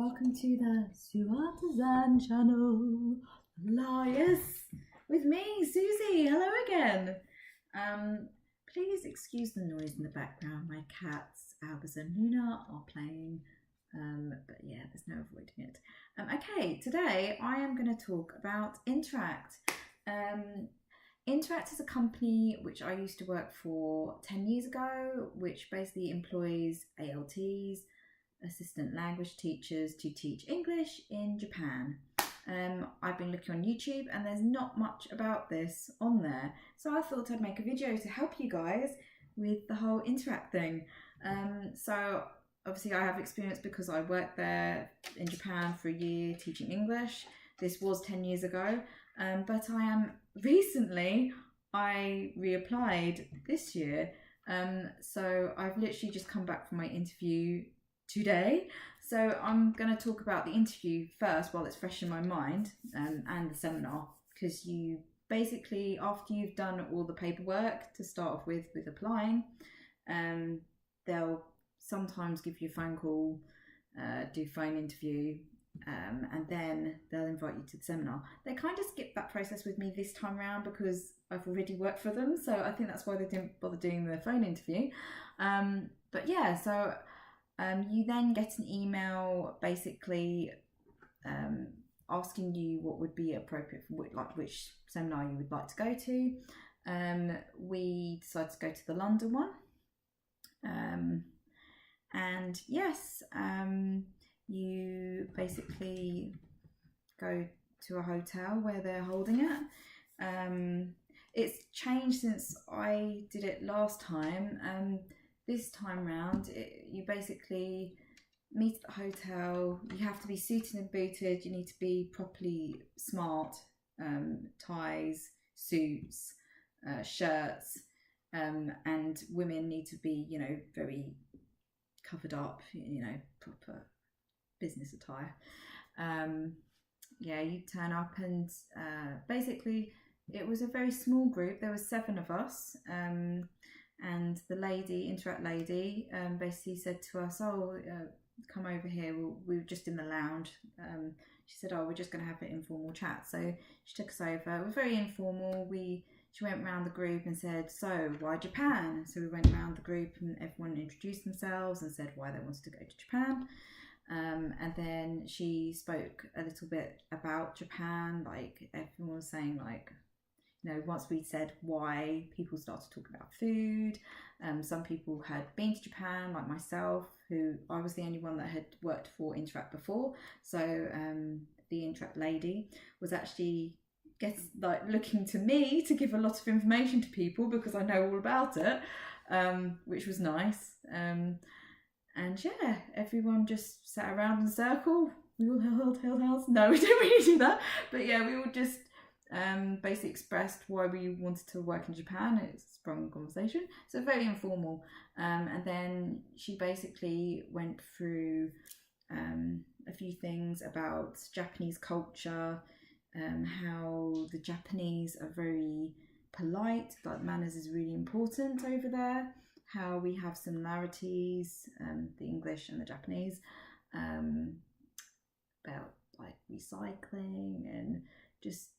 welcome to the SuArtizanne channel. Yes, with me, Susie. Hello again. Please excuse the noise in the background. My cats, Albus and Luna, are playing. But yeah, there's no avoiding it. Okay, today I am going to talk about Interac. Interac is a company which I used to work for 10 years ago, which basically employs ALTs, assistant language teachers, to teach English in Japan. I've been looking on YouTube and there's not much about this on there, so I thought I'd make a video to help you guys with the whole Interac thing. So obviously I have experience because I worked there in Japan for a year teaching English. This was 10 years ago, but I reapplied this year. So I've literally just come back from my interview today. So I'm going to talk about the interview first while it's fresh in my mind, and the seminar, because you basically, after you've done all the paperwork to start off with applying, they'll sometimes give you a phone call, do phone interview, and then they'll invite you to the seminar. They kind of skipped that process with me this time around because I've already worked for them, so I think that's why they didn't bother doing the phone interview. But yeah, so you then get an email basically asking you what would be appropriate for which seminar you would like to go to. We decided to go to the London one, and yes, you basically go to a hotel where they're holding it. It's changed since I did it last time. This time round, you basically meet at the hotel. You have to be suited and booted. You need to be properly smart, ties, suits, shirts, and women need to be, very covered up, proper business attire. Yeah, you turn up and basically it was a very small group. There were 7 of us. And the lady, Interac lady, basically said to us, come over here. We were just in the lounge. She said, we're just going to have an informal chat. So she took us over. It was very informal. She went around the group and said, so why Japan? So we went around the group and everyone introduced themselves and said why they wanted to go to Japan. And then she spoke a little bit about Japan. Like everyone was saying, once we said why, people started talking about food. Some people had been to Japan, like myself, who I was the only one that had worked for Interac before. So the Interac lady was actually looking to me to give a lot of information to people because I know all about it, which was nice. And yeah, everyone just sat around in a circle. We all held hands. No, we didn't really do that. But yeah, we all just basically expressed why we wanted to work in Japan. It sprung a conversation, so very informal. And then she basically went through a few things about Japanese culture, how the Japanese are very polite, like manners is really important over there, how we have similarities, the English and the Japanese, about recycling and just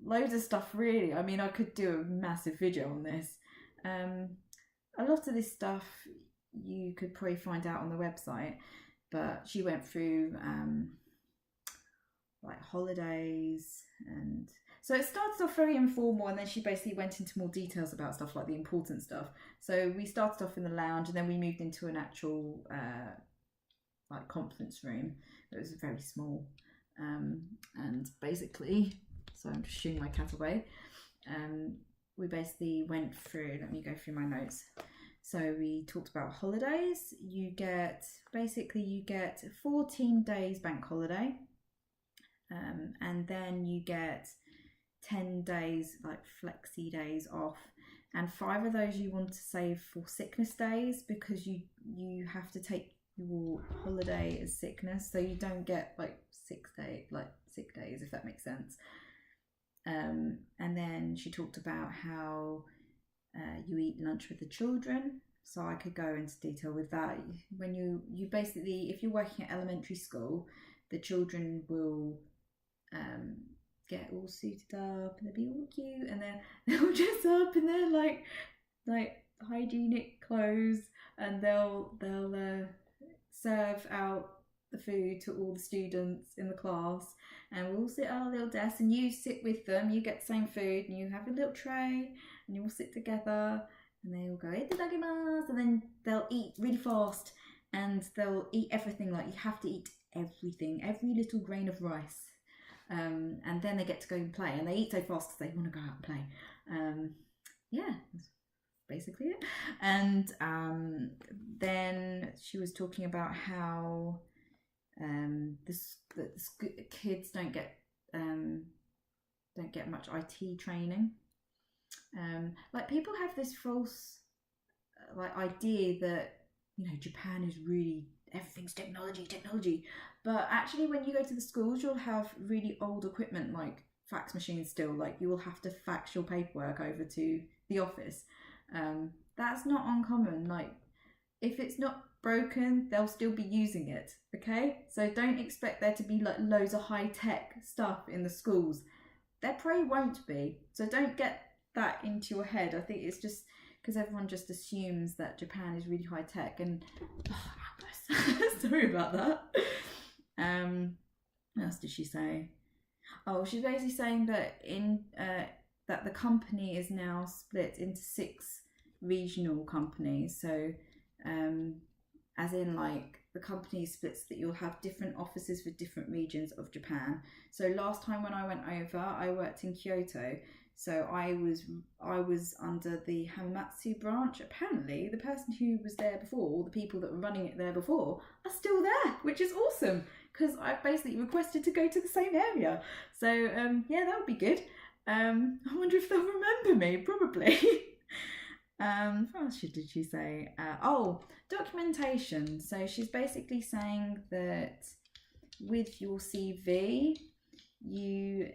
loads of stuff really. I mean, I could do a massive video on this. A lot of this stuff you could probably find out on the website, but she went through holidays, and so it started off very informal, and then she basically went into more details about stuff like the important stuff. So we started off in the lounge and then we moved into an actual conference room. It was very small, and basically, so I'm just shooing my cat away. We basically went through, let me go through my notes. So we talked about holidays. You get 14 days bank holiday, and then you get 10 days flexi days off, and 5 of those you want to save for sickness days, because you have to take your holiday as sickness, so you don't get sick days, if that makes sense. And then she talked about how you eat lunch with the children, so I could go into detail with that. When you basically, if you're working at elementary school, the children will get all suited up and they'll be all cute, and then they'll dress up and they're like hygienic clothes, and they'll serve out the food to all the students in the class, and we'll all sit at our little desks, and you sit with them, you get the same food, and you have a little tray, and you all sit together, and they all go itadakimasu, and then they'll eat really fast, and they'll eat everything. Like, you have to eat everything, every little grain of rice, and then they get to go and play, and they eat so fast because they want to go out and play. Yeah, that's basically it. And then she was talking about how the kids don't get much IT training. Like, people have this false idea that, you know, Japan is really, everything's technology, but actually when you go to the schools, you'll have really old equipment, like fax machines still. Like, you will have to fax your paperwork over to the office. That's not uncommon. Like, if it's not broken, they'll still be using it, okay? So don't expect there to be like loads of high-tech stuff in the schools. There probably won't be, so don't get that into your head. I think it's just because everyone just assumes that Japan is really high-tech, and sorry about that. What else did she say? Oh, she's basically saying that that the company is now split into 6 regional companies. So as in, like, the company splits that you'll have different offices for different regions of Japan. So last time when I went over, I worked in Kyoto, so I was under the Hamamatsu branch. Apparently the person who was there before, or the people that were running it there before, are still there, which is awesome, because I've basically requested to go to the same area. So yeah, that would be good. I wonder if they'll remember me. Probably. What else did she say? Documentation. So she's basically saying that with your CV, you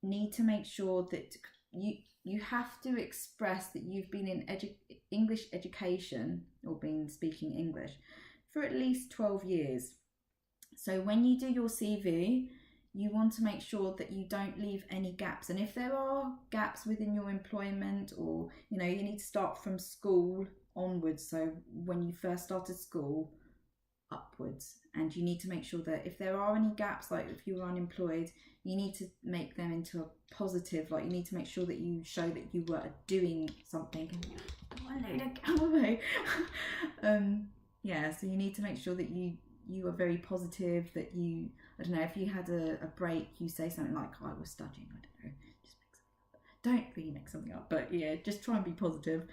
need to make sure that you have to express that you've been in English education, or been speaking English, for at least 12 years. So when you do your CV, you want to make sure that you don't leave any gaps. And if there are gaps within your employment, or, you know, you need to start from school onwards, so when you first started school upwards, and you need to make sure that if there are any gaps, like if you were unemployed, you need to make them into a positive. Like, you need to make sure that you show that you were doing something. Yeah, so you need to make sure that you are very positive, that you, I don't know, if you had a break, you say something like, I was studying, I don't know, just make something up. Don't really make something up, but yeah, just try and be positive.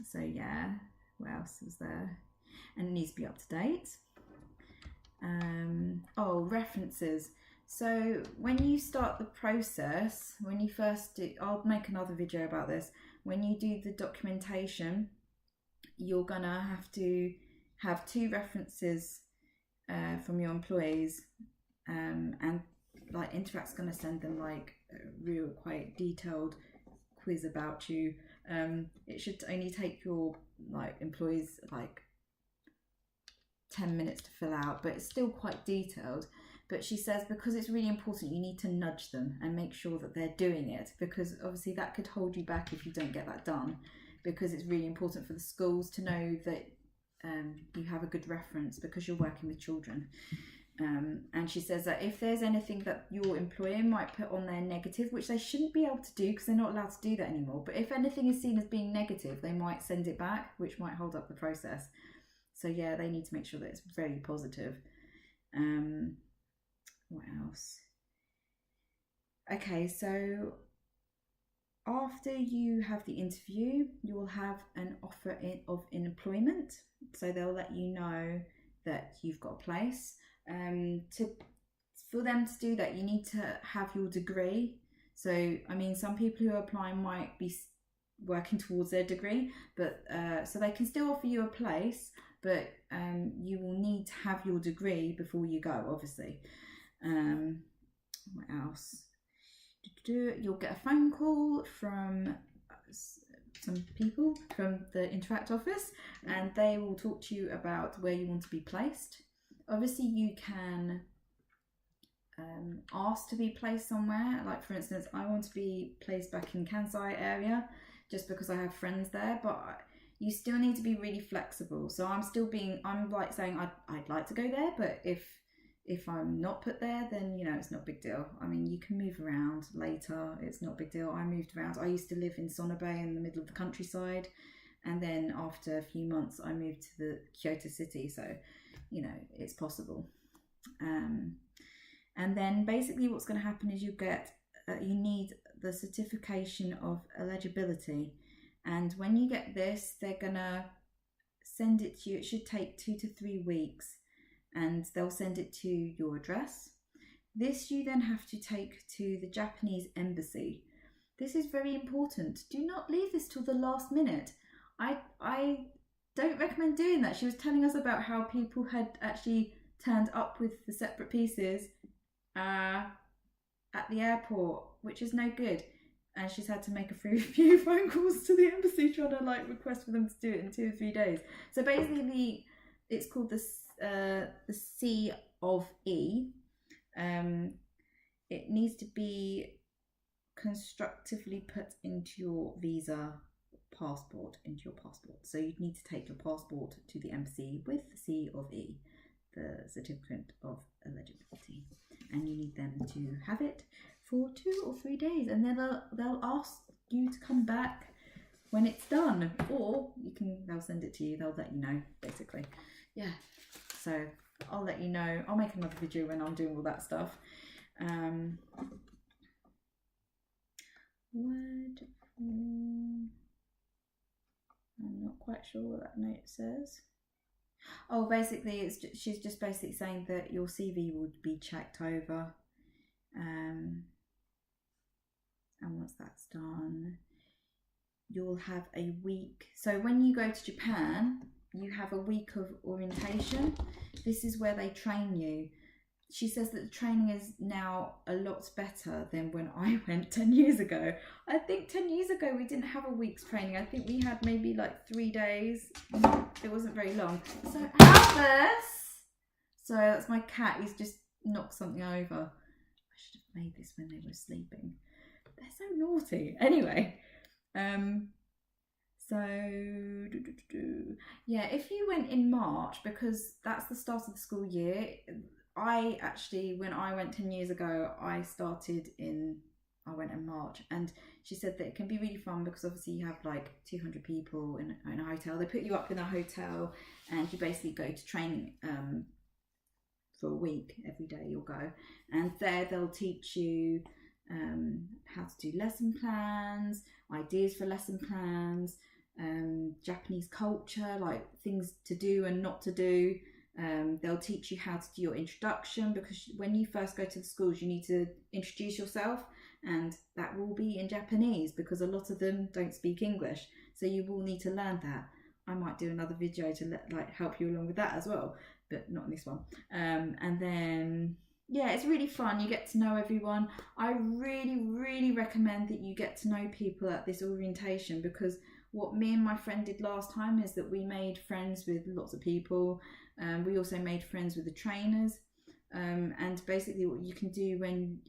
So yeah, what else was there? And it needs to be up to date. References. So when you start the process, when you first do, I'll make another video about this, when you do the documentation, you're gonna have to have 2 references from your employees, and like Interac's gonna send them like a real quite detailed quiz about you. It should only take your like employees like 10 minutes to fill out, but it's still quite detailed. But she says because it's really important, you need to nudge them and make sure that they're doing it, because obviously that could hold you back if you don't get that done, because it's really important for the schools to know that you have a good reference, because you're working with children. And she says that if there's anything that your employer might put on their negative, which they shouldn't be able to do because they're not allowed to do that anymore, but if anything is seen as being negative, they might send it back, which might hold up the process. So yeah, they need to make sure that it's very positive. What else? Okay, so after you have the interview, you will have an offer of employment. So they'll let you know that you've got a place. For them to do that, you need to have your degree. So, I mean, some people who are applying might be working towards their degree, but so they can still offer you a place, but you will need to have your degree before you go, obviously. What else? You'll get a phone call from some people from the Interact office, and they will talk to you about where you want to be placed. Obviously, you can ask to be placed somewhere. Like, for instance, I want to be placed back in Kansai area just because I have friends there, but you still need to be really flexible. So I'm like saying I'd like to go there, but if I'm not put there, then, you know, it's not a big deal. I mean, you can move around later. It's not a big deal. I moved around. I used to live in Sonobe in the middle of the countryside. And then after a few months, I moved to the Kyoto city. So, you know, it's possible. And then basically what's going to happen is you need the certification of eligibility. And when you get this, they're going to send it to you. It should take 2 to 3 weeks. And they'll send it to your address. This you then have to take to the Japanese embassy. This is very important. Do not leave this till the last minute. I don't recommend doing that. She was telling us about how people had actually turned up with the separate pieces at the airport, which is no good. And she's had to make a few phone calls to the embassy trying to like request for them to do it in 2 or 3 days. So basically, it's called the C of E. It needs to be constructively put into your passport. So you'd need to take your passport to the embassy with the C of E, the certificate of eligibility, and you need them to have it for 2 or 3 days, and then they'll ask you to come back when it's done, or they'll send it to you. They'll let you know, basically. Yeah. So I'll let you know. I'll make another video when I'm doing all that stuff. I'm not quite sure what that note says. Oh, basically, she's just basically saying that your CV would be checked over. And once that's done, you'll have a week. So when you go to Japan, you have a week of orientation. This is where they train you. She says that the training is now a lot better than when I went 10 years ago. I think 10 years ago we didn't have a week's training. I think we had maybe like 3 days. It wasn't very long. So Albus! So that's my cat. He's just knocked something over. I should have made this when they were sleeping. They're so naughty. Anyway. So, yeah, if you went in March, because that's the start of the school year, when I went 10 years ago, I went in March, and she said that it can be really fun because obviously you have like 200 people in a hotel. They put you up in a hotel and you basically go to training for a week. Every day you'll go, and there they'll teach you how to do lesson plans, ideas for lesson plans, Japanese culture, like things to do and not to do. They'll teach you how to do your introduction, because when you first go to the schools you need to introduce yourself, and that will be in Japanese because a lot of them don't speak English, so you will need to learn that. I might do another video to help you along with that as well, but not in this one. And then yeah, it's really fun. You get to know everyone. I really recommend that you get to know people at this orientation, because what me and my friend did last time is that we made friends with lots of people. We also made friends with the trainers. And basically what you can do when,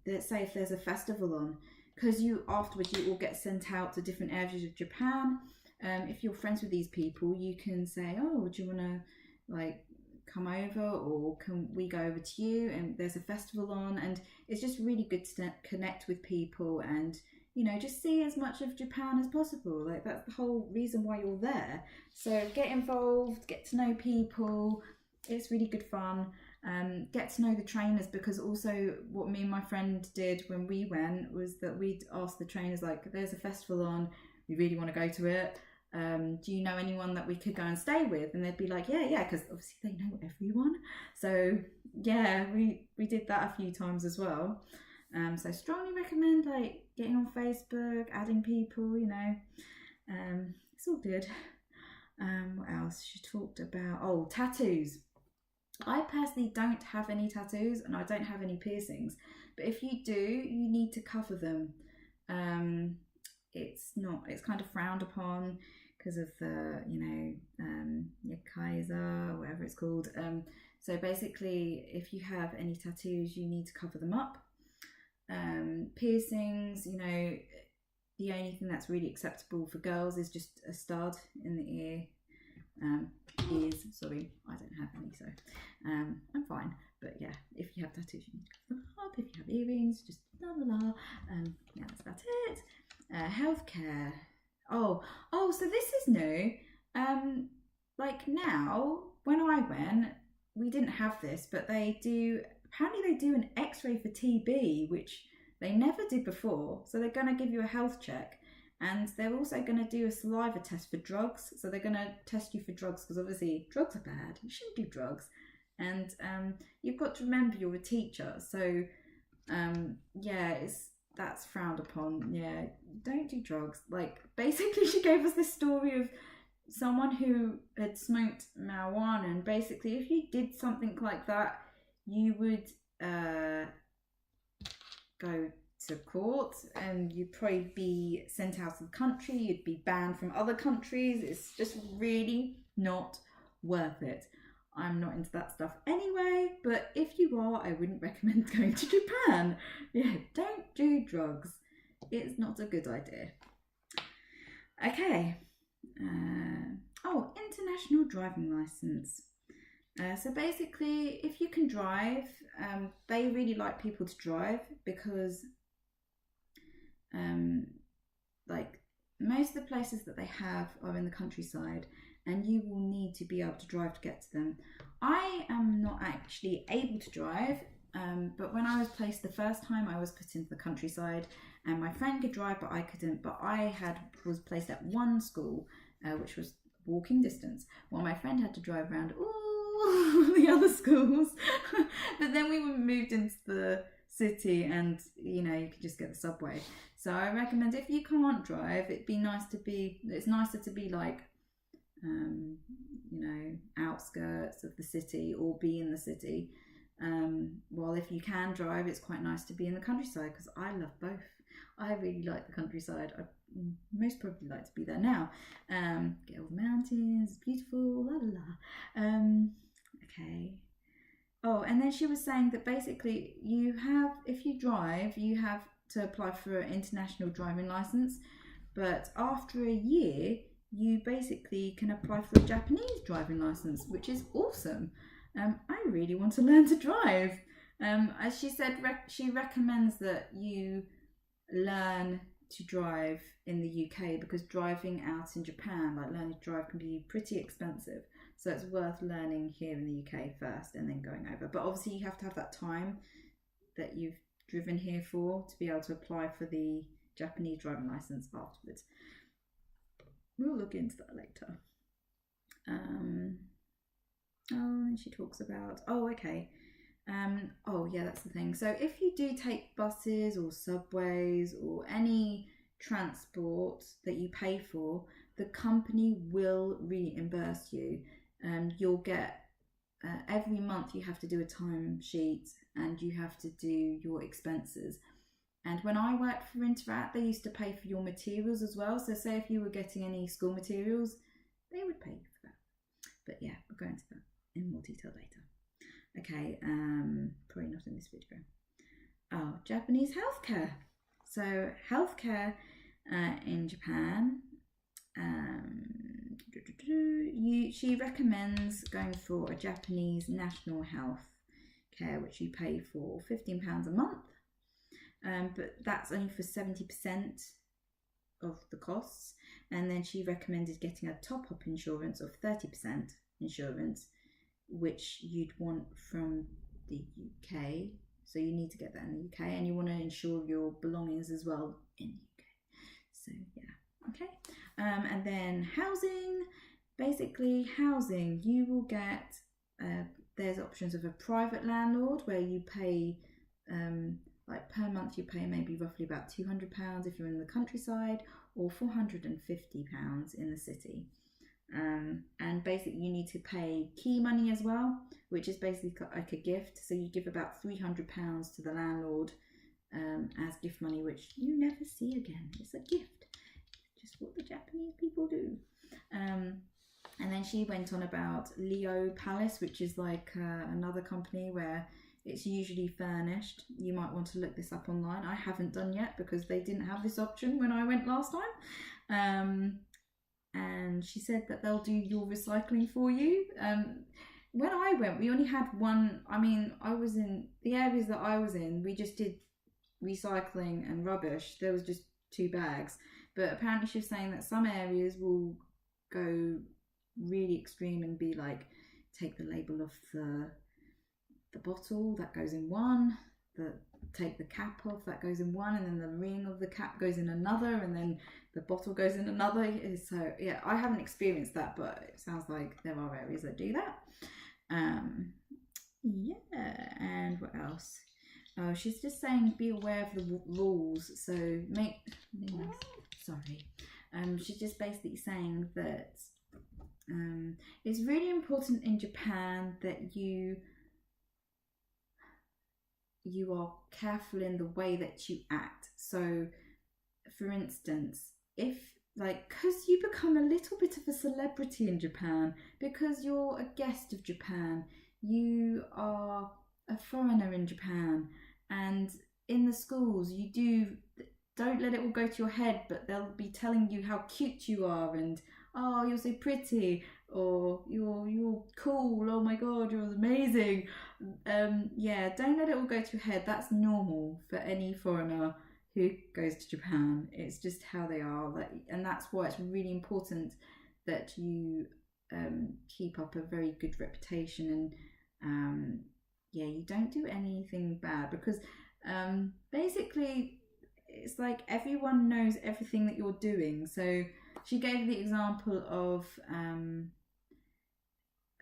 let's say if there's a festival on, because afterwards you all get sent out to different areas of Japan. If you're friends with these people, you can say, oh, do you want to come over, or can we go over to you, and there's a festival on. And it's just really good to connect with people and, just see as much of Japan as possible. Like, that's the whole reason why you're there. So get involved, get to know people. It's really good fun. Get to know the trainers, because also what me and my friend did when we went was that we'd ask the trainers, like, there's a festival on, we really want to go to it. Do you know anyone that we could go and stay with? And they'd be like, yeah, because obviously they know everyone. So yeah, we did that a few times as well. So strongly recommend getting on Facebook, adding people, it's all good. What else? She talked about, tattoos. I personally don't have any tattoos and I don't have any piercings, but if you do, you need to cover them. it's kind of frowned upon because of the, your Kaiser, or whatever it's called. So basically, if you have any tattoos, you need to cover them up. Piercings, the only thing that's really acceptable for girls is just a stud in the ears. Sorry, I don't have any, so I'm fine. But yeah, if you have tattoos, you need to cover them up. If you have earrings, just la la la. Yeah, that's about it. Healthcare. Oh, so this is new. Like now, when I went, we didn't have this, but apparently they do an x-ray for TB, which they never did before. So they're going to give you a health check, and they're also going to do a saliva test for drugs. So they're going to test you for drugs, because obviously drugs are bad. You shouldn't do drugs. And you've got to remember you're a teacher. So yeah, that's frowned upon. Yeah, don't do drugs. Like, basically she gave us this story of someone who had smoked marijuana, and basically if you did something like that, you would go to court, and you'd probably be sent out of the country, you'd be banned from other countries. It's just really not worth it. I'm not into that stuff anyway, but if you are, I wouldn't recommend going to Japan. Yeah, don't do drugs. It's not a good idea. Okay. International driving license. So basically, if you can drive, they really like people to drive, because like most of the places that they have are in the countryside, and you will need to be able to drive to get to them. I am not actually able to drive, but when I was placed the first time, I was put into the countryside, and my friend could drive, but I couldn't. But I was placed at one school, which was walking distance, while my friend had to drive around all the other schools. But then we were moved into the city, and you could just get the subway. So I recommend, if you can't drive, it's nicer to be like outskirts of the city, or be in the city. While if you can drive, it's quite nice to be in the countryside, because I love both. I really like the countryside. I most probably like to be there now. Get all the mountains, it's beautiful, la la la. Okay. Oh, and then she was saying that basically if you drive, you have to apply for an international driving license, but after a year, you basically can apply for a Japanese driving license, which is awesome. I really want to learn to drive. As she said, she recommends that you learn to drive in the UK, because driving out in Japan, like learning to drive, can be pretty expensive. So it's worth learning here in the UK first and then going over. But obviously you have to have that time that you've driven here for to be able to apply for the Japanese driving license afterwards. We'll look into that later. And she talks about, that's the thing. So if you do take buses or subways or any transport that you pay for, the company will reimburse you. You'll get, every month you have to do a timesheet, and you have to do your expenses. And when I worked for Interac, they used to pay for your materials as well. So say if you were getting any school materials, they would pay you for that. But yeah, we'll go into that in more detail later. Okay, probably not in this video. Oh, Japanese healthcare. So healthcare in Japan, she recommends going for a Japanese national health care, which you pay for £15 a month. But that's only for 70% of the costs. And then she recommended getting a top-up insurance of 30% insurance, which you'd want from the UK. So you need to get that in the UK, and you want to insure your belongings as well in the UK. So yeah, okay. And then housing. Basically, housing, you will get, there's options of a private landlord where you pay, like per month you pay maybe roughly about £200 if you're in the countryside, or £450 in the city. And basically you need to pay key money as well, which is basically like a gift. So you give about £300 to the landlord as gift money, which you never see again. It's a gift. just what the Japanese people do. And then she went on about Leo Palace, which is like another company where it's usually furnished. You might want to look this up online. I haven't done yet because they didn't have this option when I went last time. And she said that they'll do your recycling for you. When I went, we only had one. I mean, I was in the areas that I was in, we just did recycling and rubbish. There was just 2 bags. But apparently she was saying that some areas will go really extreme and be like, take the label off the bottle, that goes in one, take the cap off, that goes in one, and then the ring of the cap goes in another, and then the bottle goes in another. So yeah, I haven't experienced that, but it sounds like there are areas that do that. Yeah, and what else? Oh, she's just saying be aware of the rules. So she's just basically saying that it's really important in Japan that you are careful in the way that you act. So for instance, if because you become a little bit of a celebrity in Japan, because you're a guest of Japan, you are a foreigner in Japan, and in the schools don't let it all go to your head, but they'll be telling you how cute you are and, oh, you're so pretty, or you're cool, oh my god, you're amazing. Yeah, don't let it all go to your head. That's normal for any foreigner who goes to Japan. It's just how they are, and that's why it's really important that you keep up a very good reputation, and yeah, you don't do anything bad, because basically it's like everyone knows everything that you're doing. So she gave the example of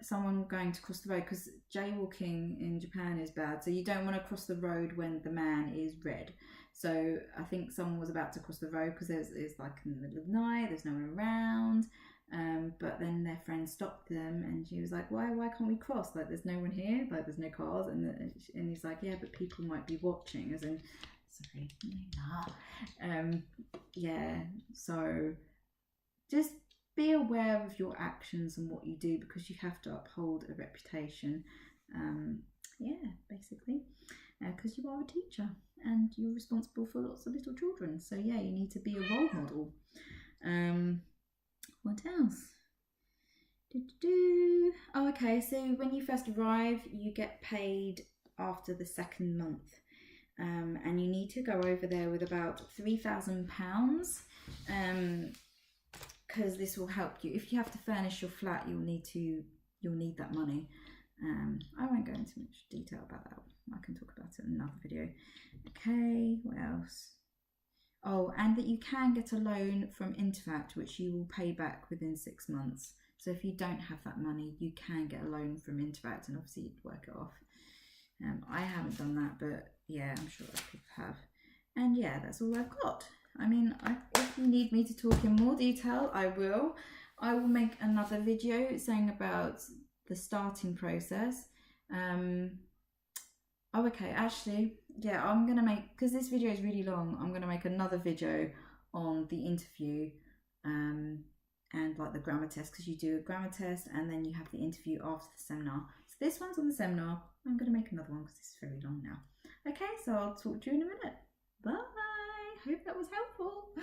someone going to cross the road, because jaywalking in Japan is bad, so you don't want to cross the road when the man is red. So I think someone was about to cross the road because it's like in the middle of the night, there's no one around, but then their friend stopped them, and she was like, why can't we cross, like there's no one here, like there's no cars, and he's like, yeah, but people might be watching, as in, sorry, yeah, so just be aware of your actions and what you do, because you have to uphold a reputation. Yeah, basically, because you are a teacher and you're responsible for lots of little children. So yeah, you need to be a role model. What else? Oh, okay. So when you first arrive, you get paid after the 2nd month, and you need to go over there with about £3,000. Because this will help you. If you have to furnish your flat, you'll need that money. I won't go into much detail about that. I can talk about it in another video. Okay, what else? Oh, and that you can get a loan from Interac, which you will pay back within 6 months. So if you don't have that money, you can get a loan from Interac, and obviously you'd work it off. I haven't done that, but yeah, I'm sure other people have. And yeah, that's all I've got. I mean, if you need me to talk in more detail, I will. I will make another video saying about the starting process. Oh, okay, actually, yeah, I'm going to make, because this video is really long, I'm going to make another video on the interview and like the grammar test, because you do a grammar test and then you have the interview after the seminar. So this one's on the seminar. I'm going to make another one because this is very long now. Okay, so I'll talk to you in a minute. Bye. Hope that was helpful.